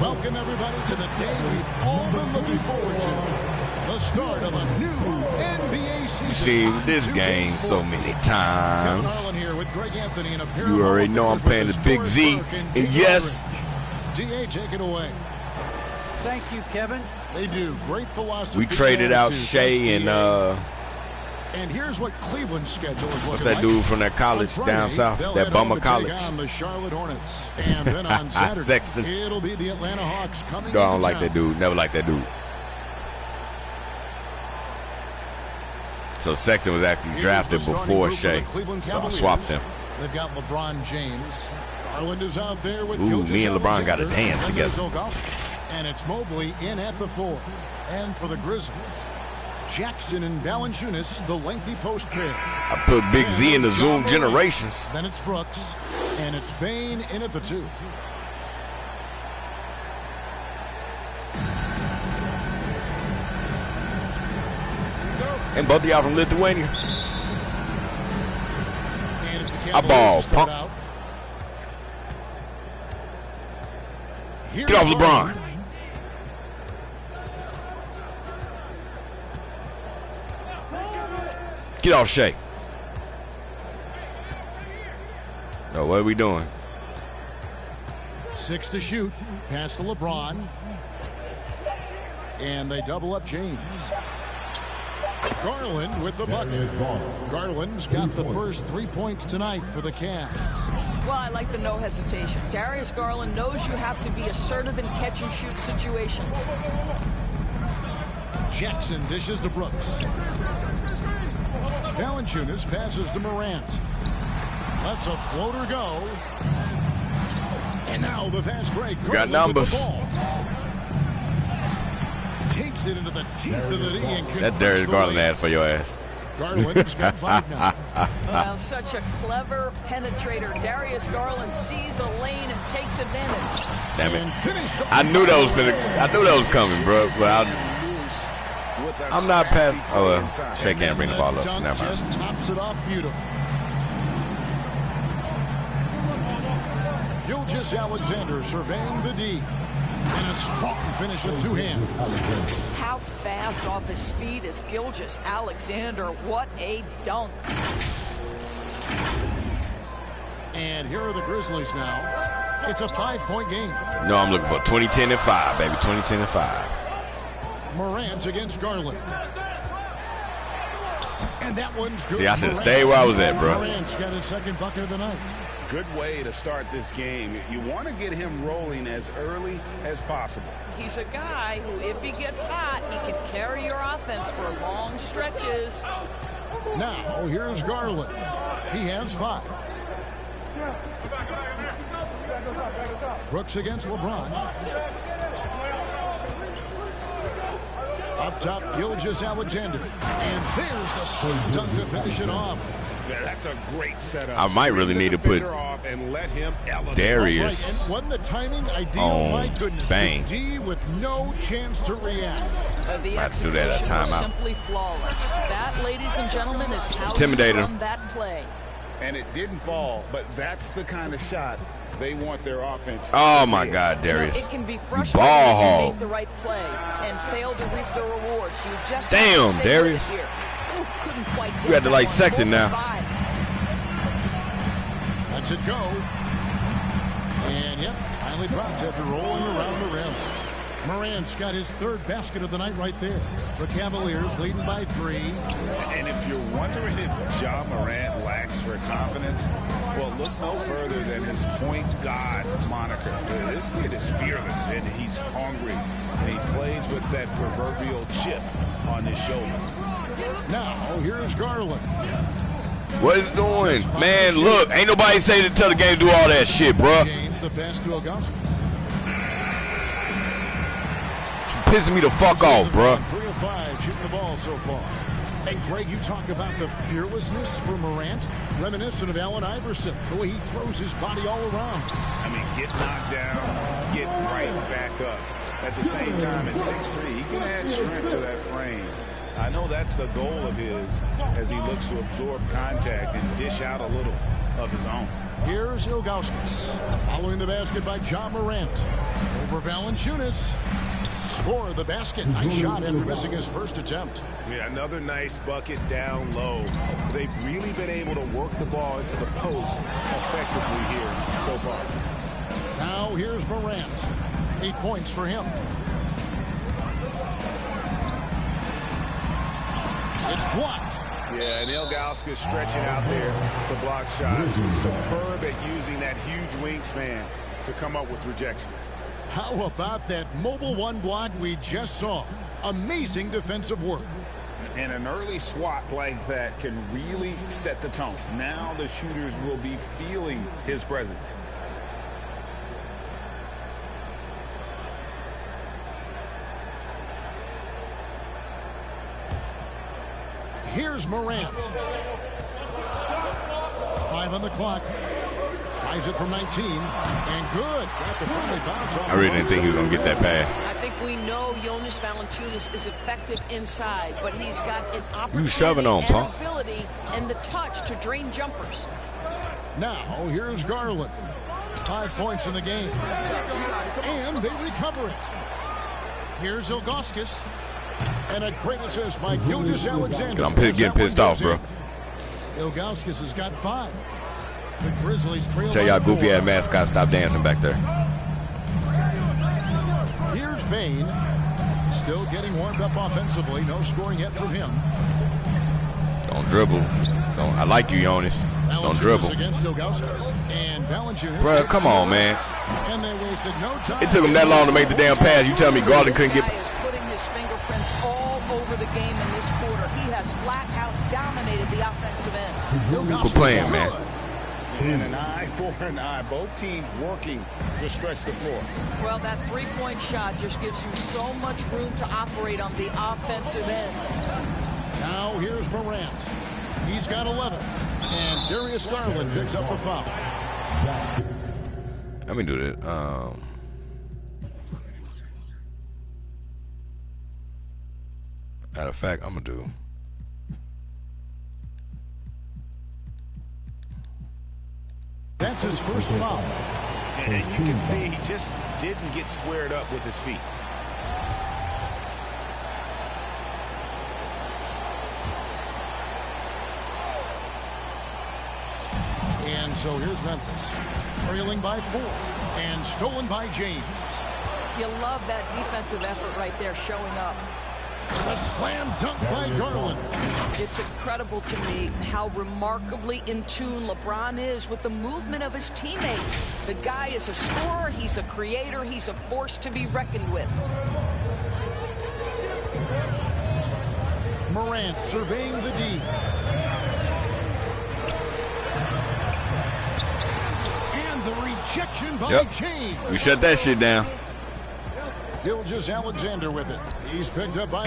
Welcome, everybody, to the day we've all been looking forward to. The start of a new NBA season. You've seen this game so many times. You already know I'm playing the Big Z. And yes, DA, take it away. Thank you, Kevin. They do. Great philosophy. we traded out Shea and here's what Cleveland's schedule is what's looking that dude from that college down south, that bummer college? On the Charlotte Hornets. And then on Saturday, Sexton. It'll be the Atlanta Hawks coming. No, I don't like that dude. Never liked that dude. So Sexton was actually drafted before Shea, so I swapped him. They've got LeBron James. Garland is out there with me and LeBron got to dance together. And it's Mobley in at the 4. And for the Grizzlies, Jackson and Valanciunas, the lengthy post pair. I put Big Z in the Zoom Generations. Then it's Brooks, and it's Bain in at the 2. And both of y'all from Lithuania. I ball, pump. Get off LeBron. Get off Shea. No, what are we doing? 6 to shoot. Pass to LeBron. And they double up James. Garland with the bucket. Garland's got the first 3 points tonight for the Cavs. Well, I like the no hesitation. Darius Garland knows you have to be assertive in catch-and-shoot situations. Jackson dishes to Brooks. Valanciunas passes to Morant. Lets a floater go. And now the fast break. Got numbers. Takes it into the teeth of the D. And that Darius Garland ad for your ass. Garland's got 5 now. Well, such a clever penetrator. Darius Garland sees a lane and takes advantage. Damn it! I knew that was coming, bro. But I'm not past. Oh well, Shea can't bring the ball up. So never mind. Just tops it off beautiful. Gilgeous-Alexander surveying the D. And a strong finish with 2 hands. How fast off his feet is Gilgeous-Alexander. What a dunk. And here are the Grizzlies now. It's a 5-point game. No, I'm looking for 20, 10, and 5, baby. 20, 10, and 5. Morant against Garland. And that one's good. See, I should have stayed where I was at, bro. Morant's got his 2nd bucket of the night. Good way to start this game. You want to get him rolling as early as possible. He's a guy who, if he gets hot, he can carry your offense for long stretches. Now, here's Garland. He has 5. Brooks against LeBron. Up top, Gilgeous-Alexander. And there's the slam dunk to finish it off. Yeah, that's a great setup. I might really need to put and let him Darius right, and wasn't the timing ideal? on My goodness. Bang. D with no chance to react. The I have to do that at execution was timeout. simply flawless. That, ladies and gentlemen, is how Intimidator. you run that play. And it didn't fall, but that's the kind of shot they want their offense. Oh my God, Darius! It can be You frustrating ball when you hog. make the right play and fail to reap the rewards. You just Damn, have to stay Darius. with it here. Ooh, couldn't quite You got the get light that section one. now. Lets it go. And yep, finally drops after rolling around the rim. Morant's got his 3rd basket of the night right there. The Cavaliers leading by 3. And if you're wondering if Ja Morant lacks for confidence, well, look no further than his point guard moniker. This kid is fearless, and he's hungry. And he plays with that proverbial chip on his shoulder. Now, here's Garland. What is doing? Man, look, ain't nobody say to tell the game to do all that shit, bro. James, the pass to Augustus. Pissing me the fuck off, bro. 3 of 5 shooting the ball so far. And Greg, you talk about the fearlessness for Morant, reminiscent of Allen Iverson, the way he throws his body all around. I mean, get knocked down, get right back up. At the same time, at 6'3", he can add strength to that frame. I know that's the goal of his as he looks to absorb contact and dish out a little of his own. Here's Ilgauskas. Following the basket by John Morant. Over Valanciunas. Score the basket. Nice shot after missing his first attempt. Yeah, another nice bucket down low. They've really been able to work the ball into the post effectively here so far. Now here's Morant. 8 points for him. It's blocked. Yeah, and Ilgauskas stretching out there to block shots. Superb at using that huge wingspan to come up with rejections. How about that mobile one block we just saw? Amazing defensive work. And an early swat like that can really set the tone. Now the shooters will be feeling his presence. Here's Morant. 5 on the clock. Tries it from 19. And good. Got the friendly bounce off. I really didn't think he was going to get that pass. I think we know Jonas Valanciunas is effective inside, but he's got an opportunity shoving on, and ability and the touch to drain jumpers. Now, here's Garland. 5 points in the game. And they recover it. Here's Ilgauskas. And a great assist by Gilgeous-Alexander. I'm getting pissed off, bro. Ilgauskas has got 5. The Grizzlies trail. Tell y'all goofy ass mascot stop dancing back there. Here's Bane. Still getting warmed up offensively. No scoring yet from him. Don't dribble. I like you, Jonas. Don't dribble. Against Ilgauskas. And Valanciunas. Bro, come on, man. And they wasted no time. It took him that long to make the damn pass. You tell me Garland couldn't get. Is putting his fingerprints all over the game in this quarter. He has flat out dominated the offensive end. Quit playing, man. And an eye for an eye. Both teams working to stretch the floor. Well, that three-point shot just gives you so much room to operate on the offensive end. Now here's Morant. He's got 11. And Darius Garland picks up the foul. Let me do that. Matter of fact, I'm going to do. That's his first foul. And you can see he just didn't get squared up with his feet. And so here's Memphis, trailing by 4 and stolen by James. You love that defensive effort right there showing up. A slam dunk by Garland. It's incredible to me how remarkably in tune LeBron is with the movement of his teammates. The guy is a scorer, he's a creator, he's a force to be reckoned with. Morant surveying the D. And the rejection by James. We shut that shit down. Gilgeous-Alexander with it. He's picked up by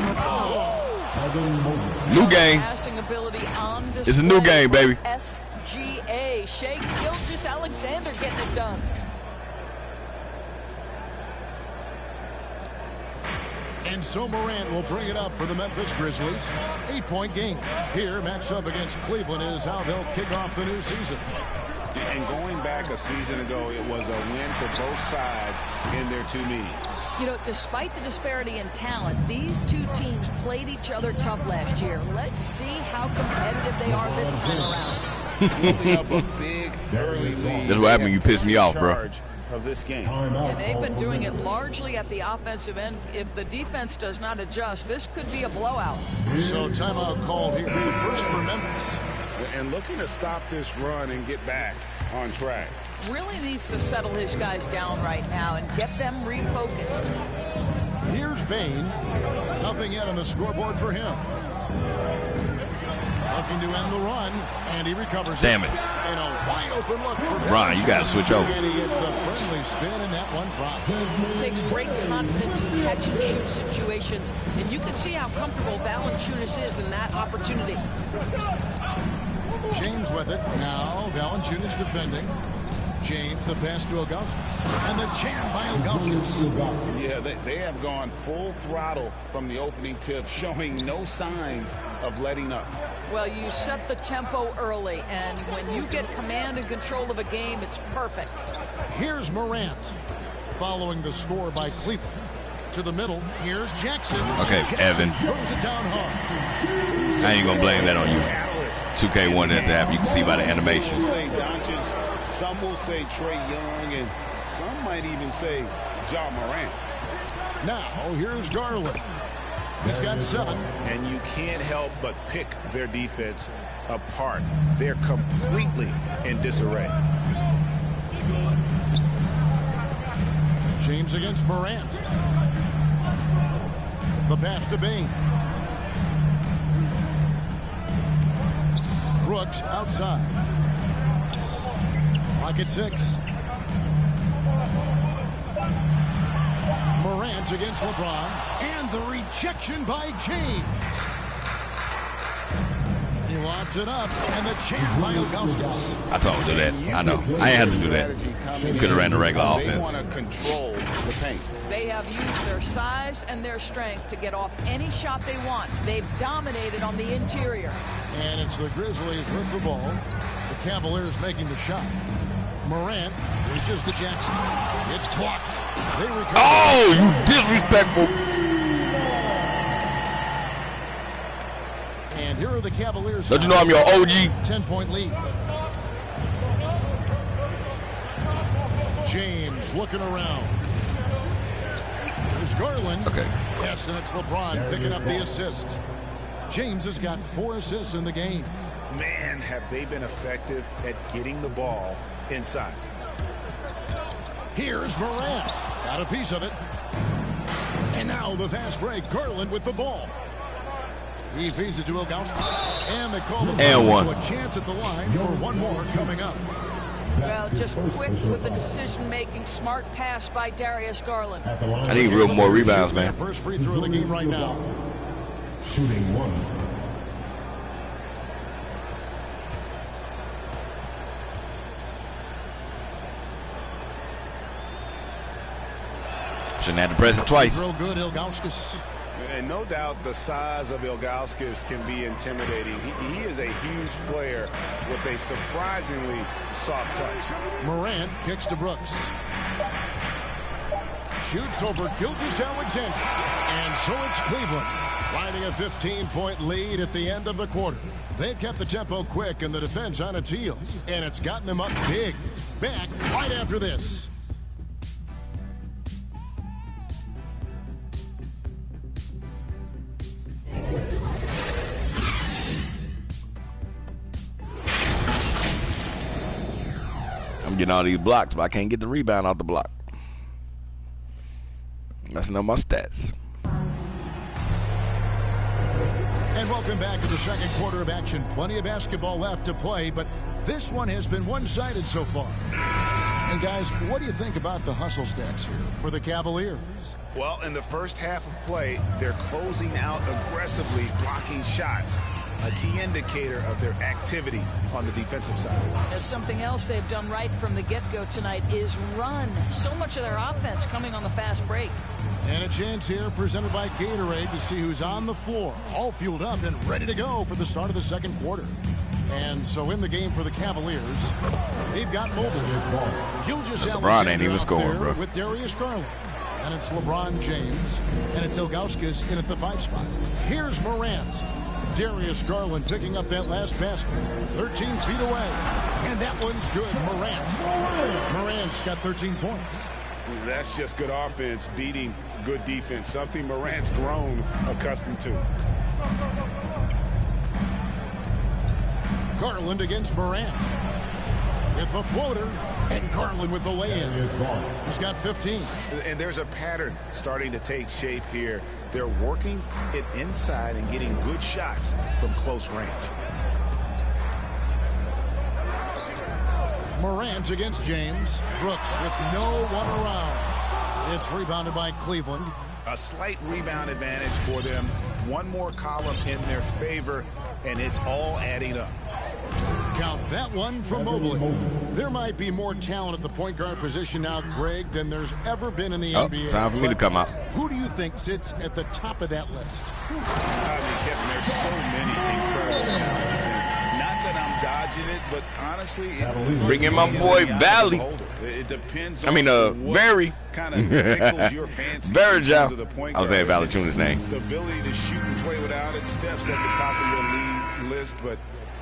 New game. Passing ability on display. It's a new game, baby. SGA. Shea Gilgeous-Alexander getting it done. And so Morant will bring it up for the Memphis Grizzlies. 8-point game. Here, matched up against Cleveland, is how they'll kick off the new season. And going back a season ago, it was a win for both sides in their 2 meetings. You know, despite the disparity in talent, these two teams played each other tough last year. Let's see how competitive they are this time around. Building up a big early lead. That's what happened when you pissed me off, bro. Of this game. And they've been doing it largely at the offensive end. If the defense does not adjust, this could be a blowout. So timeout called here. The first for Memphis. And looking to stop this run and get back on track. Really needs to settle his guys down right now and get them refocused. Here's Bane. Nothing yet on the scoreboard for him. Looking to end the run, and he recovers. Damn it. And a wide open look for Ryan, you got to switch over. And he gets the friendly spin, and that one drops. It takes great confidence in catch-and-shoot situations, and you can see how comfortable Valanciunas is in that opportunity. James with it. Now Valanciunas defending. James, the pass to Ilgauskas. And the jam by Ilgauskas. Yeah, they have gone full throttle from the opening tip, showing no signs of letting up. Well, you set the tempo early, and when you get command and control of a game, it's perfect. Here's Morant, following the score by Cleveland. To the middle, here's Jackson. Okay, Jackson Evan. throws it down hard. I ain't gonna blame that on you. 2K wanted it to happen. You can see by the animation. Some will say Trae Young, and some might even say Ja Morant. Now, here's Garland. He's got 7. And you can't help but pick their defense apart. They're completely in disarray. James against Morant. The pass to Bain. Brooks outside. Clock at 6. Morant against LeBron. And the rejection by James. He lobs it up. And the jam by Ilgauskas. I told him to do that. I know. I ain't had to do that. You could have ran the regular offense. They want to control the paint. They have used their size and their strength to get off any shot they want. They've dominated on the interior. And it's the Grizzlies with the ball. The Cavaliers making the shot. Morant reaches to Jackson. It's clocked. They recover. Oh, you disrespectful. And here are the Cavaliers. Don't you know I'm your OG? 10-point lead. James looking around. There's Garland. Okay. Yes, and it's LeBron picking up the assist. James has got 4 assists in the game. Man, have they been effective at getting the ball inside. Here's Morant. Got a piece of it. And now the fast break. Garland with the ball. He feeds it to Ilgauskas. And they call the and one. So a chance at the line for one more coming up. Well, just quick with the decision-making, smart pass by Darius Garland. I need real more rebounds, man. First free throw of the game right now. Shooting 1. Shouldn't have to press it twice. Real good, Ilgauskas. And no doubt the size of Ilgauskas can be intimidating. He is a huge player with a surprisingly soft touch. Morant kicks to Brooks. Shoots over Gilgeous-Alexander. And so it's Cleveland, riding a 15-point lead at the end of the quarter. They've kept the tempo quick and the defense on its heels. And it's gotten them up big. Back right after this. I'm getting all these blocks, but I can't get the rebound off the block. Messing up my stats. And welcome back to the second quarter of action. Plenty of basketball left to play, but this one has been one-sided so far. And guys, what do you think about the hustle stats here for the Cavaliers? Well, in the first half of play, they're closing out aggressively, blocking shots. A key indicator of their activity on the defensive side. There's something else they've done right from the get-go tonight is run. So much of their offense coming on the fast break. And a chance here presented by Gatorade to see who's on the floor. All fueled up and ready to go for the start of the second quarter. And so in the game for the Cavaliers, they've got mobile. LeBron ain't even scoring, bro. With Darius Garland. And it's LeBron James. And it's Ilgauskas in at the 5 spot. Here's Morant. Darius Garland picking up that last basket. 13 feet away. And that one's good. Morant's got 13 points. That's just good offense beating good defense. Something Morant's grown accustomed to. Garland against Morant. With the floater. And Garland with the lay-in. He's got 15. And there's a pattern starting to take shape here. They're working it inside and getting good shots from close range. Morant against James. Brooks with no one around. It's rebounded by Cleveland. A slight rebound advantage for them. One more column in their favor, and it's all adding up. Count that one from Mobley. There might be more talent at the point guard position now, Greg, than there's ever been in the NBA. Time for me to come out. Who do you think sits at the top of that list? I mean, Kevin, there's so many incredible talents. Not that I'm dodging it, but honestly, bring in my boy Valley. It depends. Very kind of tickles your fancy. Very Joe. I was saying Valanciunas' name. The ability to shoot and play without it steps at the top of your league list, but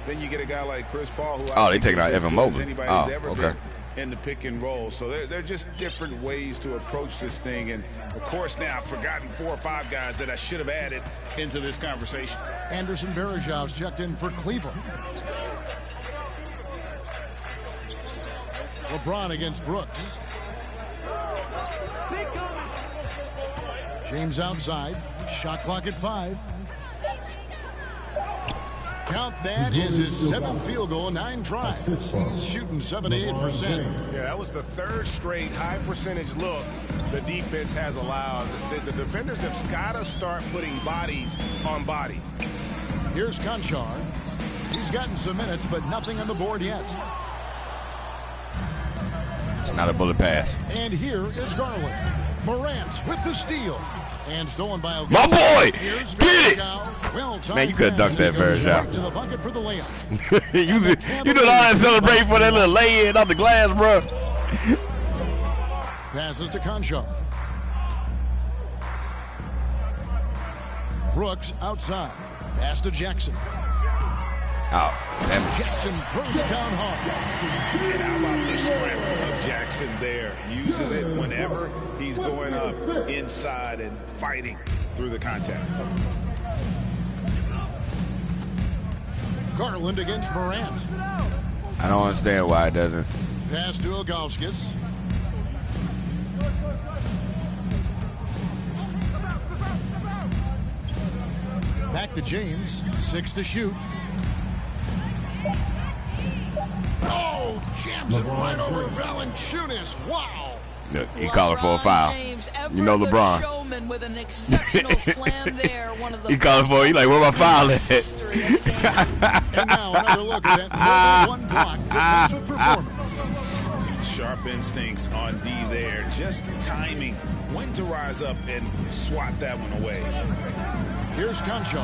then you get a guy like Chris Paul, who they taking out Evan Mobley. Anybody's ever been in the pick and roll. So they're just different ways to approach this thing. And of course, now I've forgotten 4 or 5 guys that I should have added into this conversation. Anderson Varejão's checked in for Cleveland. LeBron against Brooks. James outside. Shot clock at 5. Count that is his 7th field goal, 9 tries. He's shooting 78%. Yeah, that was the 3rd straight high percentage look the defense has allowed. The defenders have got to start putting bodies on bodies. Here's Conchar. He's gotten some minutes, but nothing on the board yet. It's not a bullet pass. And here is Garland. Morant with the steal. And stolen by my boy! Get it! Man, you could have dunked that Varejão. To the bucket for the layup. you did all that celebrate for that little lay-in off the glass, bro. Passes to Conchar. Brooks outside. Pass to Jackson. Oh, damn it. Jackson throws it down hard. And how about the strength of Jackson there? Uses it whenever he's going up inside and fighting through the contact. Garland against Morant. I don't understand why it doesn't. Pass to Ilgauskas. Back to James. 6 to shoot. Oh, jams it right over Valanciunas. Wow. Look, he calling for a foul. You know LeBron. With an exceptional slam there, one of the he calling for it. He like, where my foul at? And now another look at that one block defensive performance. Sharp instincts on D there. Just timing when to rise up and swat that one away. Here's Conchar.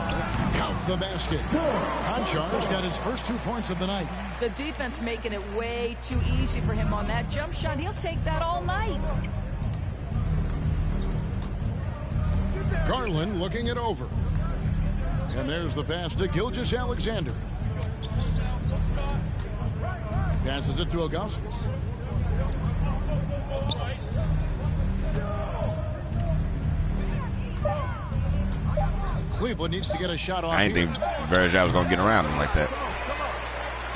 Count the basket. Conchar's got his first 2 points of the night. The defense making it way too easy for him on that jump shot. He'll take that all night. Garland looking it over. And there's the pass to Gilgeous-Alexander. Passes it to Ilgauskas. Cleveland needs to get a shot off. I didn't think Varejão was going to get around him like that.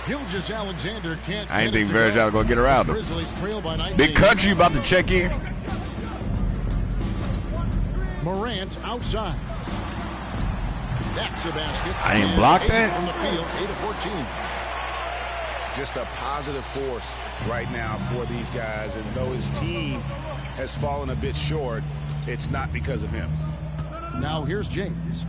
Gilgeous-Alexander can't. I didn't think Varejão was going to get around him. Grizzlies trail by 19. Big country about to check in. Morant outside. That's a basket. I didn't block that. From the field, 8 of 14. Just a positive force right now for these guys. And though his team has fallen a bit short, it's not because of him. Now here's James.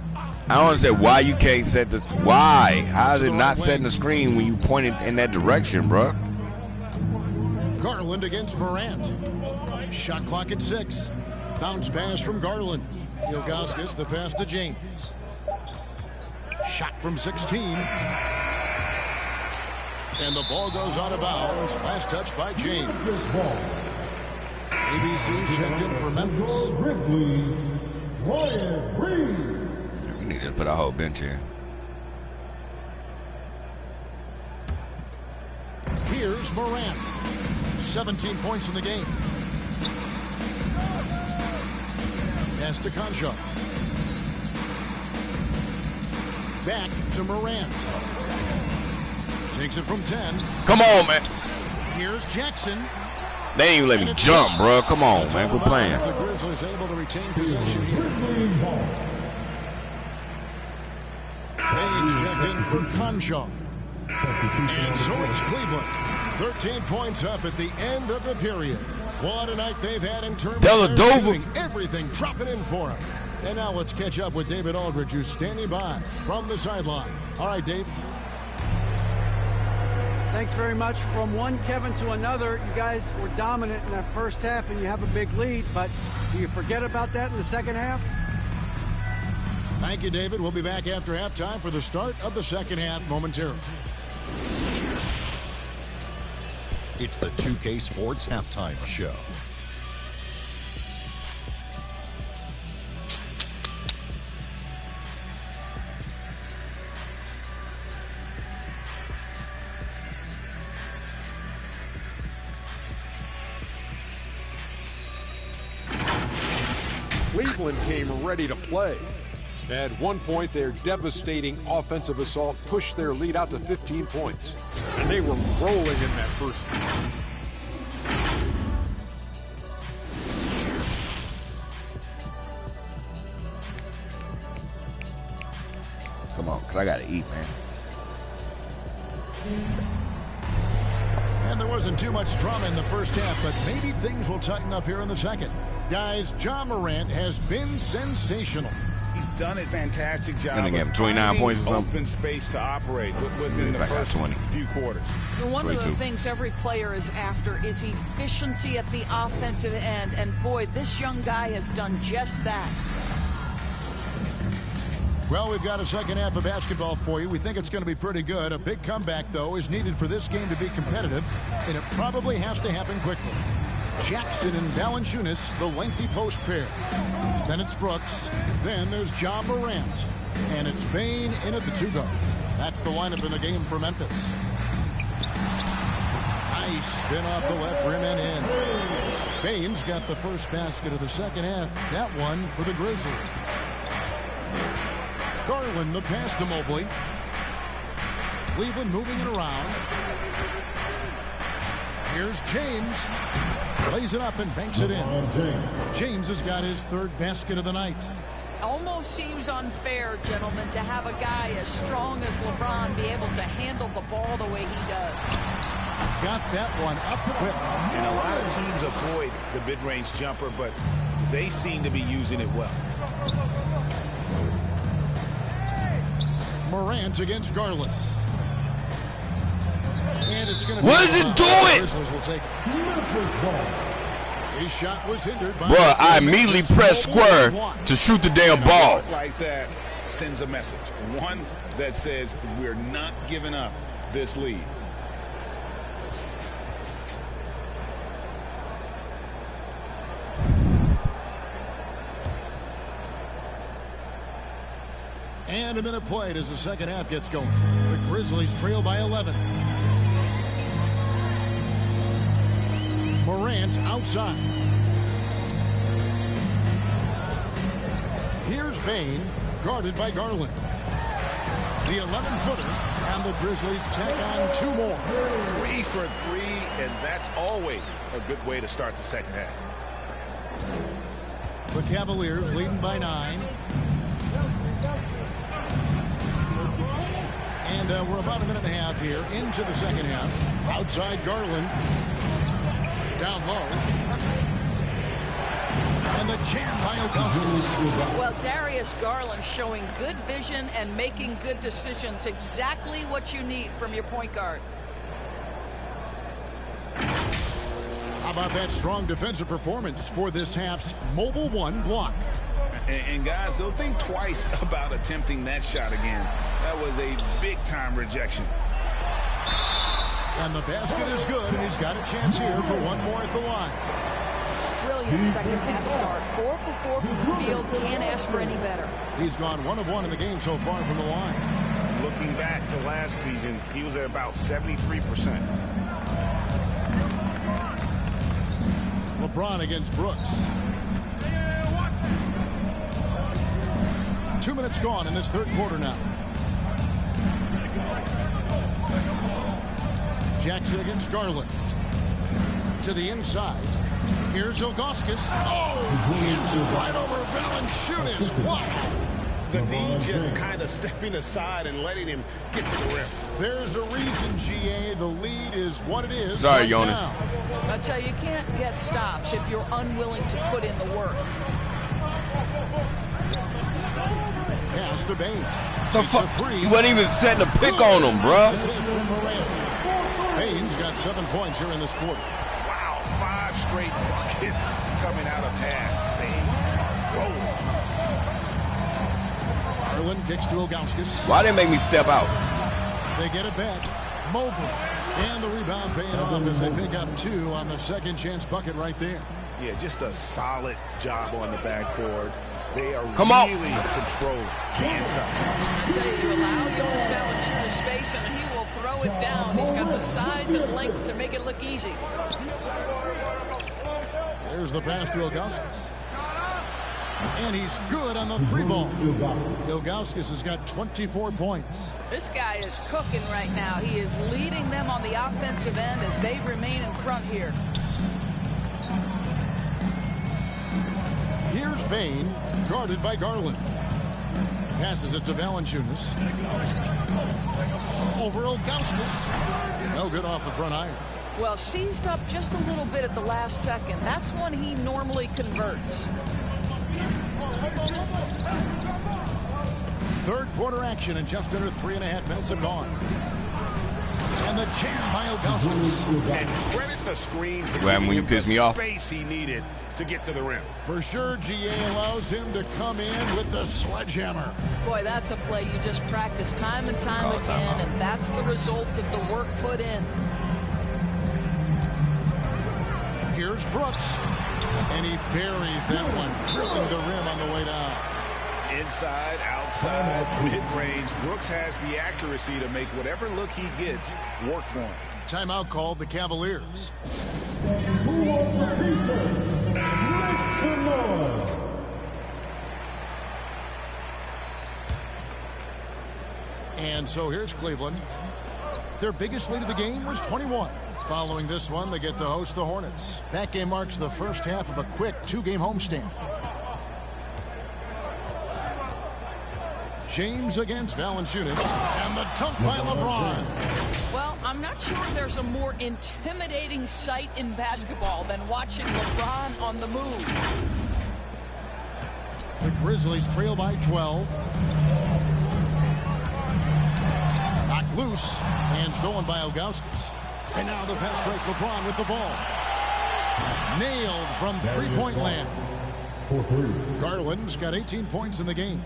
I don't understand why you can't set the. Why? How is it not setting the screen when you point it in that direction, bro? Garland against Morant. Shot clock at 6. Bounce pass from Garland. Ilgauskas, the pass to James. Shot from 16. And the ball goes out of bounds. Last touch by James. ABC's checked in for Memphis. We need to put our whole bench in. Here's Morant. 17 points in the game. Pass to Conchar. Back to Morant. Takes it from 10. Come on, man. Here's Jackson. They ain't even let me jump, bro. Come on, man. Quit playing. The Grizzlies able to retain possession here. Page checked in for Conchar. And so it's Cleveland. 13 points up at the end of the period. What a night they've had in terms of doing everything dropping in for them. And now let's catch up with David Aldridge, who's standing by from the sideline. All right, Dave. Thanks very much. From one Kevin to another, you guys were dominant in that first half, and you have a big lead, but do you forget about that in the second half? Thank you, David. We'll be back after halftime for the start of the second half momentarily. It's the 2K Sports Halftime Show. Cleveland came ready to play. At one point, their devastating offensive assault pushed their lead out to 15 points. And they were rolling in that first half. Come on, because I got to eat, man. And there wasn't too much drama in the first half, but maybe things will tighten up here in the second. Guys, Ja Morant has been sensational. He's done a fantastic job. Gonna give him 29 points or something. Open space to operate within the first 20. few quarters. One of the 22. things every player is after is efficiency at the offensive end, and boy, this young guy has done just that. Well, we've got a second half of basketball for you. We think it's going to be pretty good. A big comeback, though, is needed for this game to be competitive, and it probably has to happen quickly. Jackson and Valanciunas, the lengthy post pair. Then it's Brooks. Then there's Ja Morant. And it's Bane in at the 2-guard. That's the lineup in the game for Memphis. Nice spin off the left rim and in. Bane's got the first basket of the second half. That one for the Grizzlies. Garland, the pass to Mobley. Cleveland moving it around. Here's James. Lays it up and banks it in. James has got his third basket of the night. Almost seems unfair, gentlemen, to have a guy as strong as LeBron be able to handle the ball the way he does. Got that one up quick. And a lot of teams avoid the mid-range jumper, but they seem to be using it well. Morant against Garland. And it's going to What is it doing? Grizzlies will take it. His shot was hindered by Bruh, I immediately pressed square to shoot the damn ball. Like that sends a message. One that says we're not giving up this lead. And a minute played as the second half gets going. The Grizzlies trail by 11. Morant outside. Here's Bane, guarded by Garland. The 11-footer, and the Grizzlies tack on 2 more. 3 for 3, and that's always a good way to start the second half. The Cavaliers leading by 9. And we're about a minute and a half here into the second half. Outside Garland. Down low. And the jam by Augustus. Well, Darius Garland showing good vision and making good decisions. Exactly what you need from your point guard. How about that strong defensive performance for this half's Mobile 1 block? And guys, they'll think twice about attempting that shot again. That was a big-time rejection. And the basket is good, and he's got a chance here for one more at the line. Brilliant second half start. 4 for 4 from the field. Can't ask for any better. He's gone 1 of 1 in the game so far from the line. Looking back to last season, he was at about 73%. LeBron against Brooks. 2 minutes gone in this third quarter now. Jackson against Garland. To the inside. Here's Ilgauskas. Oh! Jackson right over Valanciunas. Wow! The D just kind of stepping aside and letting him get to the rim. There's a reason, GA. The lead is what it is. Sorry, right Jonas. now. I tell you, you can't get stops if you're unwilling to put in the work. Pass to Bane. The fuck? You wasn't even setting a pick on him, bruh. got 7 points here in this quarter. Wow, 5 straight buckets coming out of half. They are rolling. Garland kicks to Ilgauskas. Why didn't they make me step out? They get it back. Mobley. And the rebound paying off as they pick up 2 on the second chance bucket right there. Yeah, just a solid job on the backboard. They are really controlling the inside. I tell you, allow Jonas Valanciunas space and he will throw it down. He's got the size and length to make it look easy. There's the pass to Ilgauskas. And he's good on the 3-ball. Ilgauskas has got 24 points. This guy is cooking right now. He is leading them on the offensive end as they remain in front here. Here's Bain, guarded by Garland. Passes it to Valanciunas. Over Ilgauskas. No good off the front iron. Well, seized up just a little bit at the last second. That's when he normally converts. Third quarter action and just under 3.5 minutes have gone. And the jam by Ilgauskas. And credit the screen for when you piss me off. Space he needed to get to the rim. For sure, GA allows him to come in with the sledgehammer. Boy, that's a play you just practice time and time again, and that's the result of the work put in. Here's Brooks. And he buries that one, drilling the rim on the way down. Inside, outside, mid-range. Brooks has the accuracy to make whatever look he gets work for him. Timeout called the Cavaliers. And so here's Cleveland. Their biggest lead of the game was 21. Following this one, they get to host the Hornets. That game marks the first half of a quick 2-game homestand. James against Valanciunas, and the dunk by LeBron. Well, I'm not sure there's a more intimidating sight in basketball than watching LeBron on the move. The Grizzlies trail by 12. Knocked loose and stolen by Ilgauskas. And now the fast break, LeBron with the ball. Nailed from three-point land. Garland's got 18 points in the game.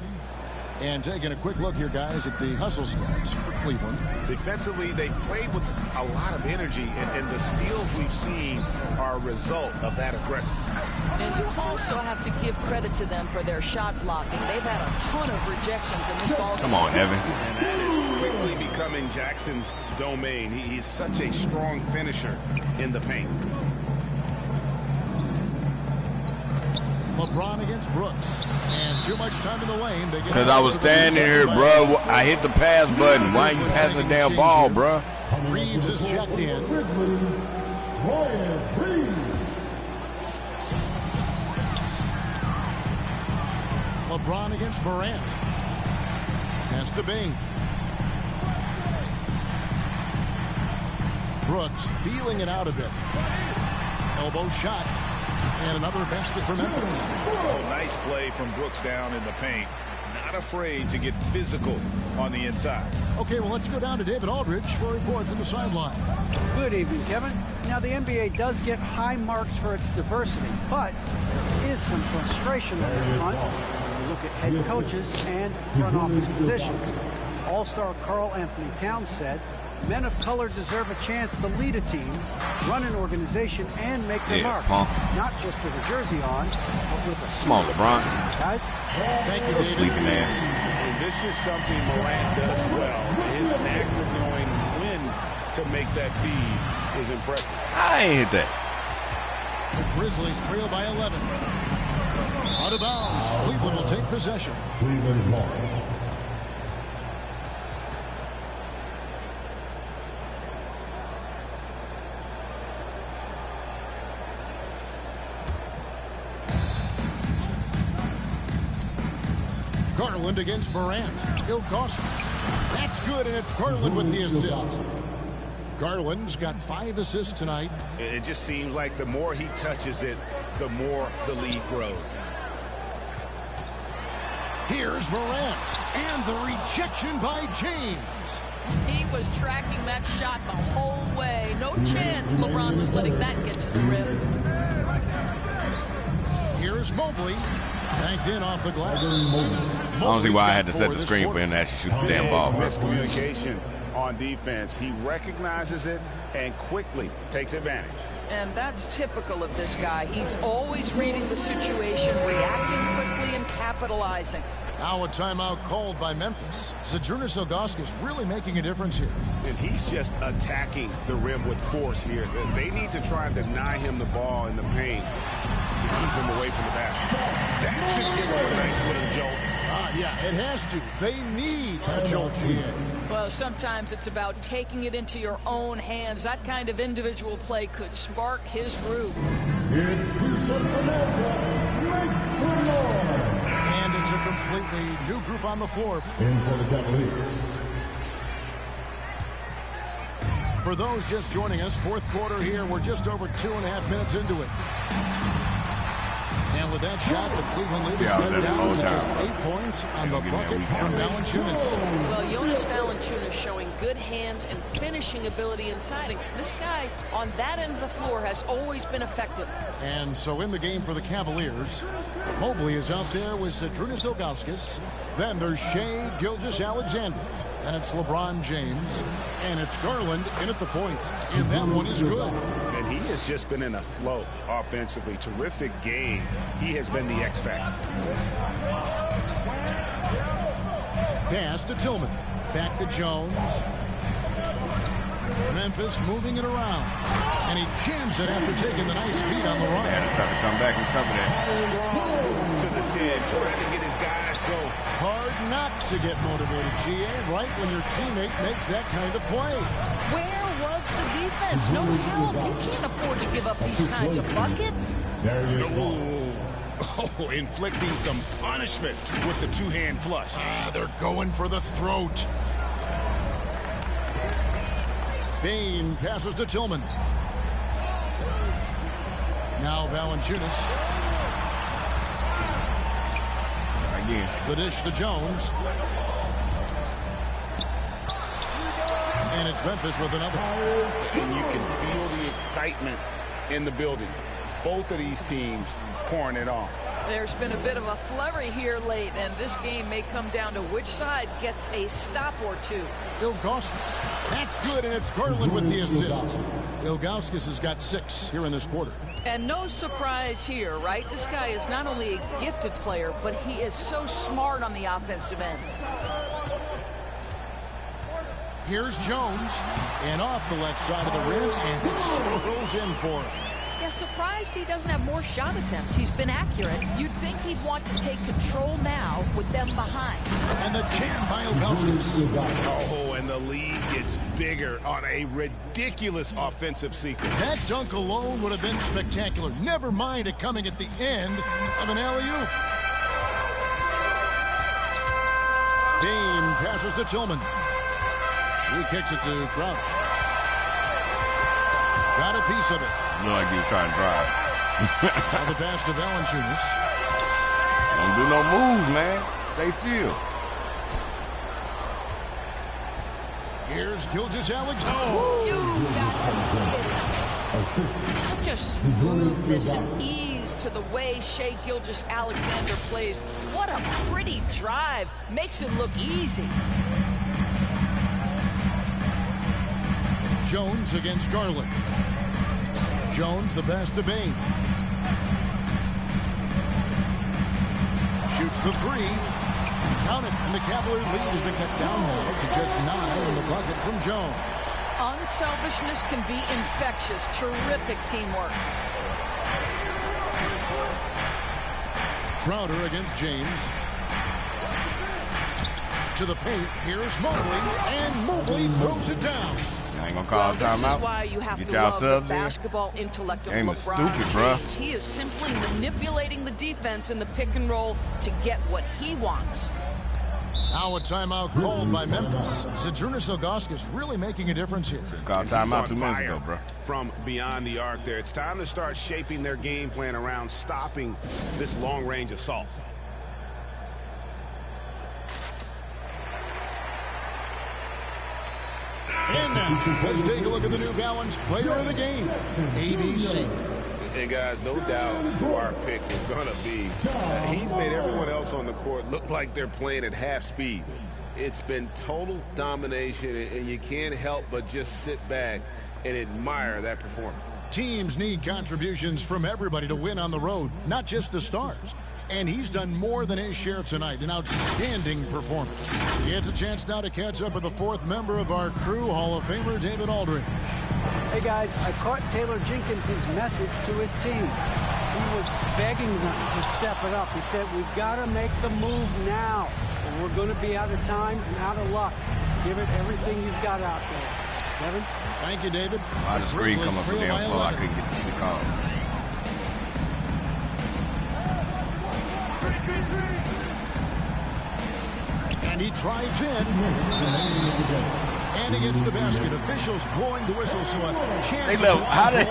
And taking a quick look here, guys, at the hustle stats for Cleveland. Defensively, they played with a lot of energy, and the steals we've seen are a result of that aggressiveness. And you also have to give credit to them for their shot blocking. They've had a ton of rejections in this ball game. Come on, Evan. And that is quickly becoming Jackson's domain. He's such a strong finisher in the paint. LeBron against Brooks. And too much time in the lane. Because I was standing here, bro. I hit the pass button. Why ain't you passing the damn ball, bro? Reeves is checked in. LeBron against Morant. Pass to Bain. Brooks feeling it out a bit. Elbow shot. And another basket for Memphis. Oh, nice play from Brooks down in the paint. Not afraid to get physical on the inside. Okay, well, let's go down to David Aldridge for a report from the sideline. Good evening, Kevin. Now, the NBA does get high marks for its diversity, but there is some frustration up in front. When you look at head coaches and front office positions. All-star Karl Anthony Towns said, men of color deserve a chance to lead a team, run an organization, and make their mark. Not just with a jersey on, but with a suit. Come on, LeBron. Guys, thank you, David. Sleeping ass. And this is something Morant does well. His knack of knowing when to make that feed is impressive. I ain't hit that. The Grizzlies trail by 11. Out of bounds. Cleveland will take possession. Cleveland ball. Garland against Morant. Ilgauskas. That's good, and it's Garland with the assist. Garland's got 5 assists tonight. It just seems like the more he touches it, the more the lead grows. Here's Morant. And the rejection by James. He was tracking that shot the whole way. No chance LeBron was letting that get to the rim. Here's Mobley. Banked in off the glass. I don't see why I had to set the screen for him to actually shoot the damn ball, bro. Miscommunication on defense. He recognizes it and quickly takes advantage. And that's typical of this guy. He's always reading the situation, reacting quickly, and capitalizing. Now a timeout called by Memphis. Zydrunas Ilgauskas really making a difference here. And he's just attacking the rim with force here. They need to try and deny him the ball in the paint to keep him away from the basket. That should give him a nice little jolt. Yeah, it has to. They need a jolt here. Well, sometimes it's about taking it into your own hands. That kind of individual play could spark his groove. And it's a completely new group on the floor. In for the Cavaliers. For those just joining us, fourth quarter here. We're just over 2.5 minutes into it. And with that shot, the Cleveland lead is cut down to just 8 points on the bucket from Valanciunas. Well, Jonas Valanciunas showing good hands and finishing ability inside. And this guy on that end of the floor has always been effective. And so in the game for the Cavaliers, Mobley is out there with Zydrunas Ilgauskas. Then there's Shai Gilgeous-Alexander. And it's LeBron James. And it's Garland in at the point. And that one is good. And he has just been in a flow offensively. Terrific game. He has been the X factor. Pass to Tillman. Back to Jones. Memphis moving it around. And he jams it after taking the nice feed on the run. Had to try to come back and cover that. Strong to the 10, trying to get his guys going. Hard not to get motivated, GA, right when your teammate makes that kind of play. Where was the defense? No help. You can't afford to give up these kinds of buckets. There he is. Oh, inflicting some punishment with the two-hand flush. They're going for the throat. Bain passes to Tillman. Now Valanciunas. Again. The dish to Jones. And it's Memphis with another. And you can feel the excitement in the building. Both of these teams pouring it on. There's been a bit of a flurry here late, and this game may come down to which side gets a stop or two. Ilgauskas. That's good, and it's Garland with the assist. Ilgauskas has got 6 here in this quarter. And no surprise here, right? This guy is not only a gifted player, but he is so smart on the offensive end. Here's Jones, and off the left side of the rim, and it swirls in for him. Yeah, surprised he doesn't have more shot attempts. He's been accurate. You'd think he'd want to take control now with them behind. And the jam by Ilgauskas. Oh, and the lead gets bigger on a ridiculous offensive sequence. That dunk alone would have been spectacular. Never mind it coming at the end of an alley-oop. Dane passes to Tillman. He kicks it to Crowder. Got a piece of it. Look like he was trying to drive. Now the pass to Valanciunas. Don't do no moves, man. Stay still. Here's Gilgeous-Alexander. You got to get it. Such a smoothness and ease to the way Shai Gilgeous-Alexander plays. What a pretty drive. Makes it look easy. Jones against Garland. Jones, the pass to Bain. Shoots the 3. Count it, and the Cavalier lead has been cut down now to just 9 in the bucket from Jones. Unselfishness can be infectious. Terrific teamwork. Crowder against James. To the paint, here's Mobley, and Mobley throws it down. I ain't gonna call a This timeout. is why you have Get to y'all love the subs in. basketball intellect of Game is LeBron stupid, bruh. James. He is simply manipulating the defense in the pick and roll to get what he wants. Now a timeout called by Memphis. Zydrunas Ilgauskas really making a difference here. Called timeout 2 minutes ago, bro. From beyond the arc there. It's time to start shaping their game plan around stopping this long-range assault. And now, let's take a look at the New Balance Player of the Game, ABC. And guys, no doubt who our pick is going to be. He's made everyone else on the court look like they're playing at half speed. It's been total domination, and you can't help but just sit back and admire that performance. Teams need contributions from everybody to win on the road, not just the stars. And he's done more than his share tonight. An outstanding performance. He has a chance now to catch up with the fourth member of our crew, Hall of Famer David Aldridge. Hey, guys, I caught Taylor Jenkins' message to his team. He was begging them to step it up. He said, we've got to make the move now, or we're going to be out of time and out of luck. Give it everything you've got out there. Kevin? Thank you, David. I had a screen come up so damn slow I couldn't get the call. And he drives in. And he gets the basket. Officials blowing the whistle, so a chance. How did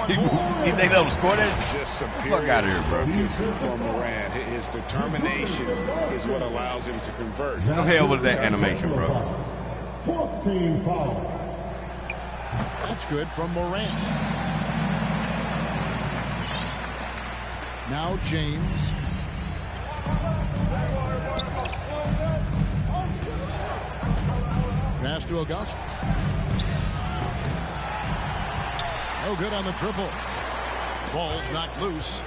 you think they'll score this? Just fuck out of here, bro. From Morant. His determination is what allows him to convert. What the hell was that animation, bro? 14 foul. That's good from Morant. Now James. Pass to Augustus. No good on the triple. Ball's knocked loose.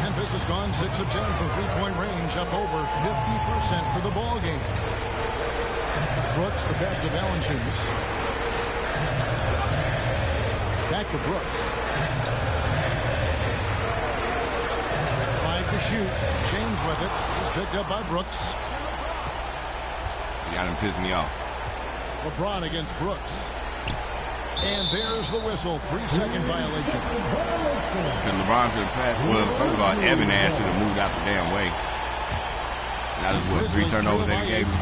Memphis has gone 6 of 10 from three-point range, up over 50% for the ball game. Brooks, the best of Valanciunas. Back to Brooks. 5 to shoot. James with it. He's picked up by Brooks. You got him pissed me off. LeBron against Brooks. And there's the whistle. 3-second violation. And LeBron should have passed. Well, first of all, Evan Ash should have moved out the damn way. That is what 3 turnovers that he gave him.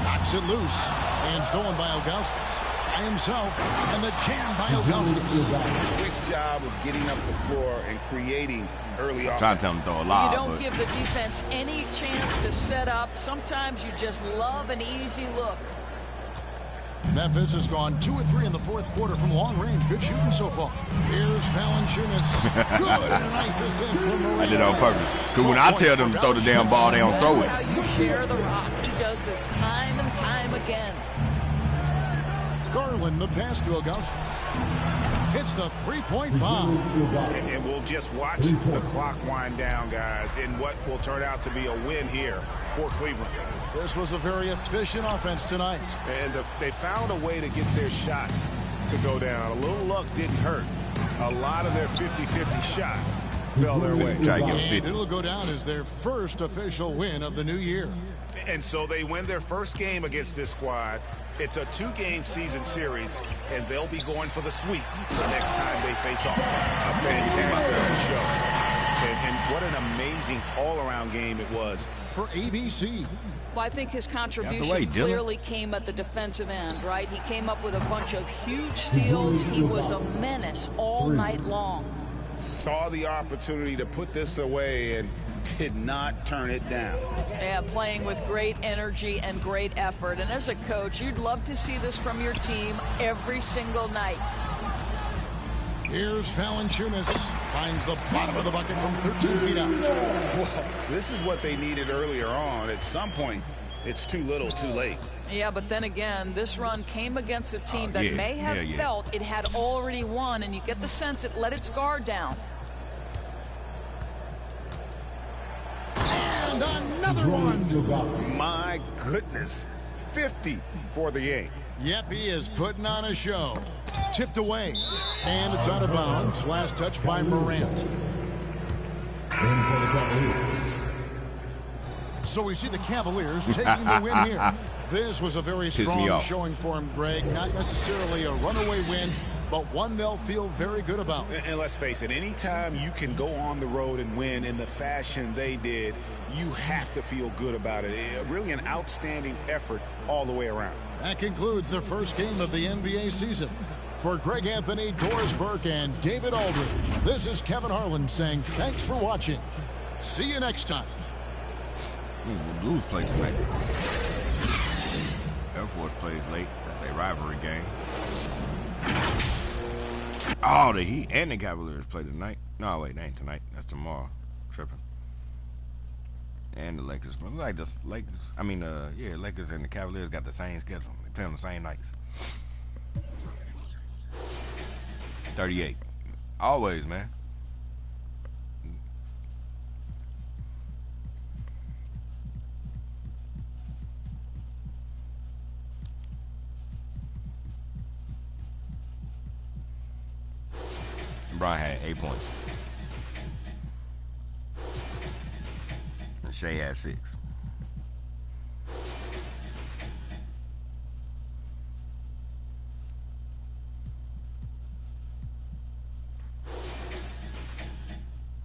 Knocks it loose. And stolen by Augustus. By himself. And the jam by Augustus. Quick job of getting up the floor and creating early offense. Trying to tell him to throw a lob. You don't give the defense any chance to set up. Sometimes you just love an easy look. Memphis has gone 2 of 3 in the fourth quarter from long range. Good shooting so far. Here's Valanciunas. Good and a nice assist from Morant. I did it on purpose. Because when I tell them to throw the damn ball, they don't throw it. That's how you share the rock. He does this time and time again. Garland, the pass to Augustus. Hits the three-point bomb. And we'll just watch the clock wind down, guys, in what will turn out to be a win here for Cleveland. This was a very efficient offense tonight. And they found a way to get their shots to go down. A little luck didn't hurt. A lot of their 50-50 shots fell their way. And it'll go down as their first official win of the new year. And so they win their first game against this squad. It's a 2-game season series, and they'll be going for the sweep the next time they face off. A fantastic show. And what an amazing all-around game it was for ABC. Well, I think his contribution clearly came at the defensive end, right? He came up with a bunch of huge steals. He was a menace all night long. Saw the opportunity to put this away and did not turn it down. Yeah, playing with great energy and great effort. And as a coach, you'd love to see this from your team every single night. Here's Valanciunas. Finds the bottom of the bucket from 13 feet out. Well, this is what they needed earlier on. At some point, it's too little, too late. Yeah, but then again, this run came against a team that may have felt it had already won, and you get the sense it let its guard down. And another one. My goodness. 50 for the game. Yep, he is putting on a show. Tipped away. And it's out of bounds. Last touch by Morant. So we see the Cavaliers taking the win here. This was a very strong showing for him, Greg. Not necessarily a runaway win, but one they'll feel very good about. And let's face it, anytime you can go on the road and win in the fashion they did, you have to feel good about it. Really an outstanding effort all the way around. That concludes the first game of the NBA season. For Greg Anthony, Doris Burke, and David Aldridge, this is Kevin Harlan saying thanks for watching. See you next time. Blues play tonight. Air Force plays late. That's their rivalry game. Oh, the Heat and the Cavaliers play tonight. No, wait, they ain't tonight. That's tomorrow. Tripping. And the Lakers. Like this, Lakers. I mean, yeah, Lakers and the Cavaliers got the same schedule. They play on the same nights. 38. Always, man. Brian had 8 points. And Shea had 6.